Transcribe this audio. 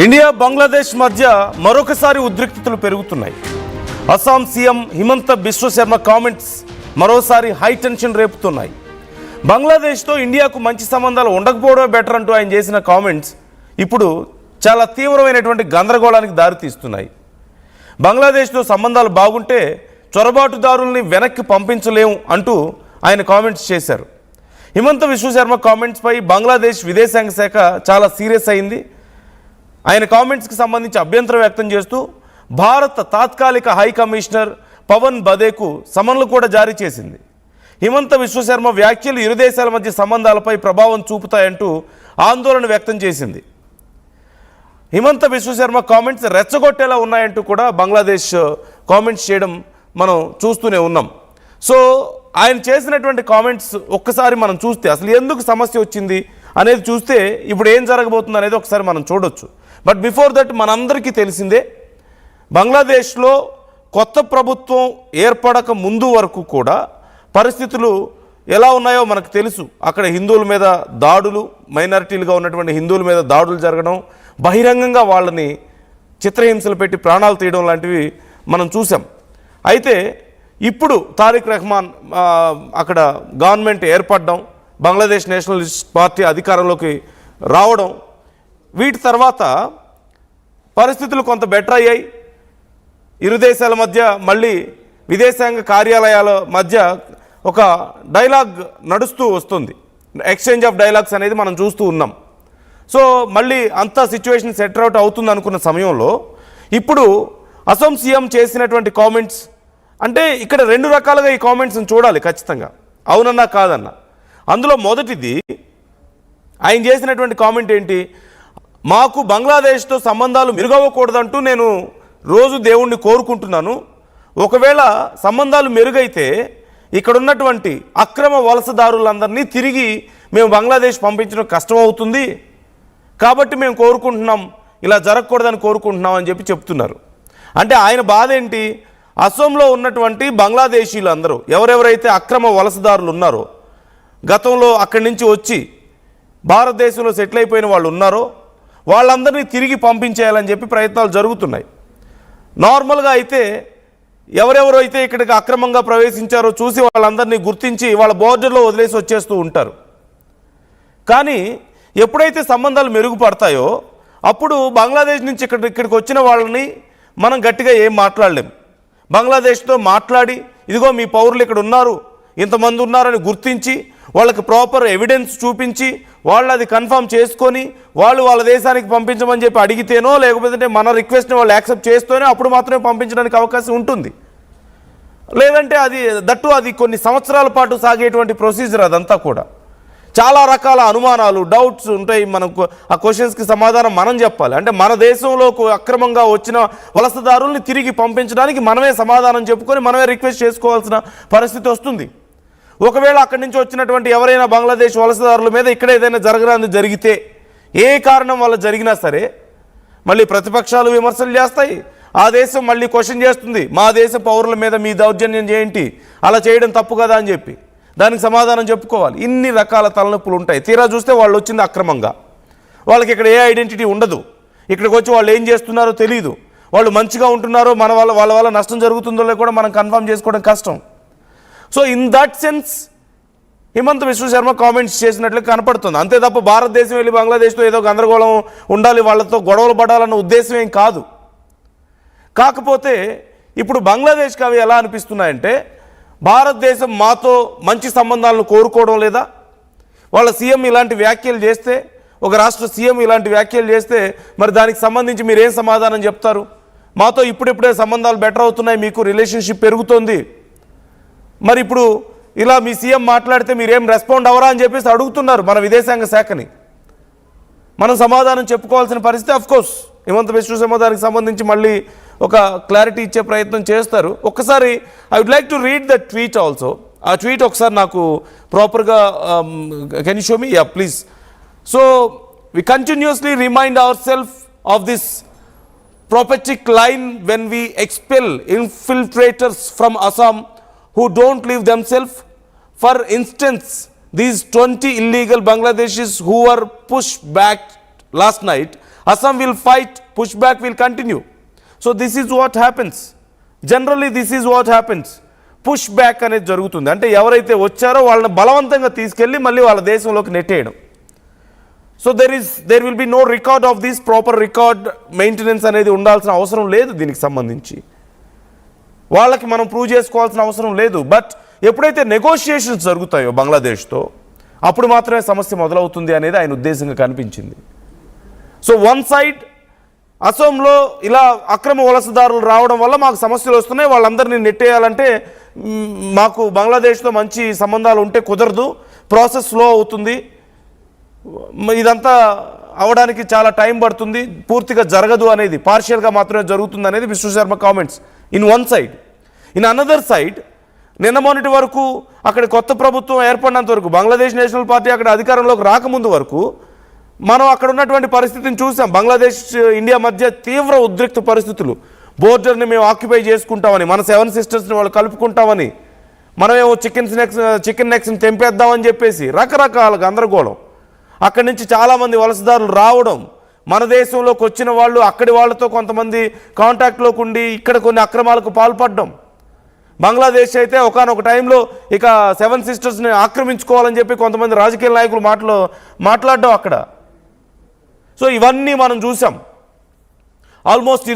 India Bangladesh మధ్య మరొకసారి ఉద్రిక్తతలు పెరుగుతున్నాయి. అస్సాం సీఎం హిమంత బిశ్వ శర్మ కామెంట్స్ మరోసారి హై టెన్షన్ రేపుతున్నాయి. బంగ్లాదేశ్తో ఇండియాకు మంచి సంబంధాలు ఉండకపోవడమే బెటర్ అంటూ ఆయన చేసిన కామెంట్స్ ఇప్పుడు చాలా తీవ్రమైనటువంటి గందరగోళానికి దారితీస్తున్నాయి. బంగ్లాదేశ్తో సంబంధాలు బాగుంటే చొరబాటుదారుల్ని వెనక్కి పంపించలేము అంటూ ఆయన కామెంట్స్ చేశారు. హిమంత బిశ్వ శర్మ కామెంట్స్పై బంగ్లాదేశ్ విదేశాంగ శాఖ చాలా సీరియస్ అయింది. ఆయన కామెంట్స్కి సంబంధించి అభ్యంతరం వ్యక్తం చేస్తూ భారత తాత్కాలిక హై కమిషనర్ పవన్ బదేకు సమన్లు కూడా జారీ చేసింది. హిమంత బిశ్వ శర్మ వ్యాఖ్యలు ఇరు దేశాల మధ్య సంబంధాలపై ప్రభావం చూపుతాయంటూ ఆందోళన వ్యక్తం చేసింది. హిమంత బిశ్వ శర్మ కామెంట్స్ రెచ్చగొట్టేలా ఉన్నాయంటూ కూడా బంగ్లాదేశ్ కామెంట్స్ చేయడం మనం చూస్తూనే ఉన్నాం. సో ఆయన చేసినటువంటి కామెంట్స్ ఒక్కసారి మనం చూస్తే అసలు ఎందుకు సమస్య వచ్చింది అనేది చూస్తే ఇప్పుడు ఏం జరగబోతుంది అనేది ఒకసారి మనం చూడొచ్చు. బట్ బిఫోర్ దట్ మనందరికీ తెలిసిందే, బంగ్లాదేశ్లో కొత్త ప్రభుత్వం ఏర్పడక ముందు వరకు కూడా పరిస్థితులు ఎలా ఉన్నాయో మనకు తెలుసు. అక్కడ హిందువుల మీద దాడులు, మైనారిటీలుగా ఉన్నటువంటి హిందువుల మీద దాడులు జరగడం, బహిరంగంగా వాళ్ళని చిత్రహింసలు పెట్టి ప్రాణాలు తీయడం లాంటివి మనం చూసాం. అయితే ఇప్పుడు తారిక్ రెహమాన్ అక్కడ గవర్నమెంట్ ఏర్పడడం, బంగ్లాదేశ్ నేషనలిస్ట్ పార్టీ అధికారంలోకి రావడం, వీటి తర్వాత పరిస్థితులు కొంత బెటర్ అయ్యాయి. ఇరు దేశాల మధ్య మళ్ళీ విదేశాంగ కార్యాలయాల మధ్య ఒక డైలాగ్ నడుస్తూ వస్తుంది. ఎక్స్చేంజ్ ఆఫ్ డైలాగ్స్ అనేది మనం చూస్తూ ఉన్నాం. సో మళ్ళీ అంతా సిచ్యువేషన్ సెటిల్ అవుట్ అవుతుంది అనుకున్న సమయంలో ఇప్పుడు అసోం సీఎం చేసినటువంటి కామెంట్స్, అంటే ఇక్కడ రెండు రకాలుగా ఈ కామెంట్స్ని చూడాలి ఖచ్చితంగా, అవునన్నా కాదన్నా. అందులో మొదటిది ఆయన చేసినటువంటి కామెంట్ ఏంటి, మాకు బంగ్లాదేశ్తో సంబంధాలు మెరుగవ్వకూడదంటూ నేను రోజు దేవుణ్ణి కోరుకుంటున్నాను. ఒకవేళ సంబంధాలు మెరుగైతే ఇక్కడ ఉన్నటువంటి అక్రమ వలసదారులందరినీ తిరిగి మేము బంగ్లాదేశ్ పంపించడం కష్టం అవుతుంది, కాబట్టి మేము కోరుకుంటున్నాం, ఇలా జరగకూడదని కోరుకుంటున్నాం అని చెప్పి చెప్తున్నారు. అంటే ఆయన బాధ ఏంటి, అసోంలో ఉన్నటువంటి బంగ్లాదేశీలు అందరూ ఎవరెవరైతే అక్రమ వలసదారులు ఉన్నారో, గతంలో అక్కడి నుంచి వచ్చి భారతదేశంలో సెటిల్ అయిపోయిన వాళ్ళు ఉన్నారో వాళ్ళందరినీ తిరిగి పంపించేయాలని చెప్పి ప్రయత్నాలు జరుగుతున్నాయి. నార్మల్గా అయితే ఎవరెవరు అయితే ఇక్కడికి అక్రమంగా ప్రవేశించారో చూసి వాళ్ళందరినీ గుర్తించి వాళ్ళ బోర్డర్లో వదిలేసి వచ్చేస్తూ ఉంటారు. కానీ ఎప్పుడైతే సంబంధాలు మెరుగుపడతాయో అప్పుడు బంగ్లాదేశ్ నుంచి ఇక్కడికి వచ్చిన వాళ్ళని మనం గట్టిగా ఏం మాట్లాడలేం. బంగ్లాదేశ్తో మాట్లాడి ఇదిగో మీ పౌరులు ఇక్కడ ఉన్నారు, ఇంతమంది ఉన్నారని గుర్తించి వాళ్ళకి ప్రాపర్ ఎవిడెన్స్ చూపించి వాళ్ళు అది కన్ఫర్మ్ చేసుకొని వాళ్ళు వాళ్ళ దేశానికి పంపించమని చెప్పి అడిగితేనో లేకపోతే మన రిక్వెస్ట్ని వాళ్ళు యాక్సెప్ట్ చేస్తేనే అప్పుడు మాత్రమే పంపించడానికి అవకాశం ఉంటుంది. లేదంటే అది కొన్ని సంవత్సరాల పాటు సాగేటువంటి ప్రొసీజర్. అదంతా కూడా చాలా రకాల అనుమానాలు, డౌట్స్ ఉంటాయి. మనకు ఆ క్వశ్చన్స్కి సమాధానం మనం చెప్పాలి. అంటే మన దేశంలోకి అక్రమంగా వచ్చిన వలసదారుల్ని తిరిగి పంపించడానికి మనమే సమాధానం చెప్పుకొని మనమే రిక్వెస్ట్ చేసుకోవాల్సిన పరిస్థితి వస్తుంది. ఒకవేళ అక్కడి నుంచి వచ్చినటువంటి ఎవరైనా బంగ్లాదేశ్ వలసదారుల మీద ఇక్కడ ఏదైనా జరగరాని జరిగితే, ఏ కారణం వల్ల జరిగినా సరే మళ్ళీ ప్రతిపక్షాలు విమర్శలు చేస్తాయి. ఆ దేశం మళ్ళీ క్వశ్చన్ చేస్తుంది, మా దేశ పౌరుల మీద మీ దౌర్జన్యం ఏంటి, అలా చేయడం తప్పు కదా అని చెప్పి దానికి సమాధానం చెప్పుకోవాలి. ఇన్ని రకాల తలనొప్పులు ఉంటాయి. తీరా చూస్తే వాళ్ళు వచ్చింది అక్రమంగా, వాళ్ళకి ఇక్కడ ఏ ఐడెంటిటీ ఉండదు, ఇక్కడికి వచ్చి వాళ్ళు ఏం చేస్తున్నారో తెలియదు, వాళ్ళు మంచిగా ఉంటున్నారో వాళ్ళ వల్ల నష్టం జరుగుతుందో కూడా మనం కన్ఫర్మ్ చేసుకోవడం కష్టం. So in that sense Himanta Biswa Sharma comments చేసినట్లు కనపడుతుంది. అంతే తప్ప భారతదేశం వెళ్ళి బంగ్లాదేశ్తో ఏదో గందరగోళం ఉండాలి, వాళ్ళతో గొడవలు పడాలన్న ఉద్దేశం ఏం కాదు. కాకపోతే ఇప్పుడు బంగ్లాదేశ్కి అవి ఎలా అనిపిస్తున్నాయంటే, భారతదేశం మాతో మంచి సంబంధాలను కోరుకోవడం లేదా, వాళ్ళ సీఎం ఇలాంటి వ్యాఖ్యలు చేస్తే, ఒక రాష్ట్ర సీఎం ఇలాంటి వ్యాఖ్యలు చేస్తే మరి దానికి సంబంధించి మీరేం సమాధానం చెప్తారు, మాతో ఇప్పుడిప్పుడే సంబంధాలు బెటర్ అవుతున్నాయి, మీకు రిలేషన్షిప్ పెరుగుతోంది, మరి ఇప్పుడు ఇలా మీ సీఎం మాట్లాడితే మీరేం రెస్పాండ్ అవరా అని చెప్పేసి అడుగుతున్నారు మన విదేశాంగ శాఖని. మనం సమాధానం చెప్పుకోవాల్సిన పరిస్థితి. అఫ్కోర్స్ హిమంత బిశ్వ శర్మ దానికి సంబంధించి మళ్ళీ ఒక క్లారిటీ ఇచ్చే ప్రయత్నం చేస్తారు. ఒక్కసారి I would like to read the tweet also. ఆ ట్వీట్ ఒకసారి నాకు ప్రాపర్గా can you show me? Yeah please. So we continuously remind our self of this prophetic line when we expel infiltrators from Assam who don't leave themselves. For instance, these 20 illegal Bangladeshis who were pushed back last night Assam will fight, pushback will continue. So this is what happens. Generally this is what happens. Push back అనేది జరుగుతుంది. అంటే ఎవరైతే వచ్చారో వాళ్ళని బలవంతంగా తీసుకెళ్ళి మళ్ళీ వాళ్ళ దేశంలోకి నెట్టేయడం. So there will be no record of this, proper record maintenance అనేది ఉండాల్సిన అవసరం లేదు దీనికి సంబంధించి. వాళ్ళకి మనం ప్రూవ్ చేసుకోవాల్సిన అవసరం లేదు. బట్ ఎప్పుడైతే నెగోషియేషన్స్ జరుగుతాయో బంగ్లాదేశ్తో అప్పుడు మాత్రమే సమస్య మొదలవుతుంది అనేది ఆయన ఉద్దేశంగా కనిపించింది. సో వన్ సైడ్ అసోంలో ఇలా అక్రమ వలసదారులు రావడం వల్ల మాకు సమస్యలు వస్తున్నాయి, వాళ్ళందరినీ నెట్టేయాలంటే మాకు బంగ్లాదేశ్తో మంచి సంబంధాలు ఉంటే కుదరదు, ప్రాసెస్ స్లో అవుతుంది, ఇదంతా అవడానికి చాలా టైం పడుతుంది, పూర్తిగా జరగదు అనేది, పార్షియల్గా మాత్రమే జరుగుతుంది అనేది Biswa Sarma comments in one side. In another side నిన్న మొన్నటి వరకు అక్కడ కొత్త ప్రభుత్వం ఏర్పడినంత వరకు, బంగ్లాదేశ్ నేషనల్ పార్టీ అక్కడ అధికారంలోకి రాకముందు వరకు మనం అక్కడ ఉన్నటువంటి పరిస్థితిని చూసాం. బంగ్లాదేశ్ ఇండియా మధ్య తీవ్ర ఉద్రిక్త పరిస్థితులు, బోర్డర్ని మేము ఆక్యుపై చేసుకుంటామని, మన 7 సిస్టర్స్ని వాళ్ళు కలుపుకుంటామని, మనమేమో చికెన్ నెక్స్ని తెంపేద్దామని చెప్పేసి రకరకాల గందరగోళం. అక్కడి నుంచి చాలామంది వలసదారులు రావడం, మన దేశంలోకి వచ్చిన వాళ్ళు అక్కడి వాళ్ళతో కొంతమంది కాంటాక్ట్లోకి ఉండి ఇక్కడ కొన్ని అక్రమాలకు పాల్పడడం. బంగ్లాదేశ్ అయితే ఒకానొక టైంలో ఇక 7 సిస్టర్స్ని ఆక్రమించుకోవాలని చెప్పి కొంతమంది రాజకీయ నాయకులు మాట్లాడడం అక్కడ. సో ఇవన్నీ మనం చూసాం. ఆల్మోస్ట్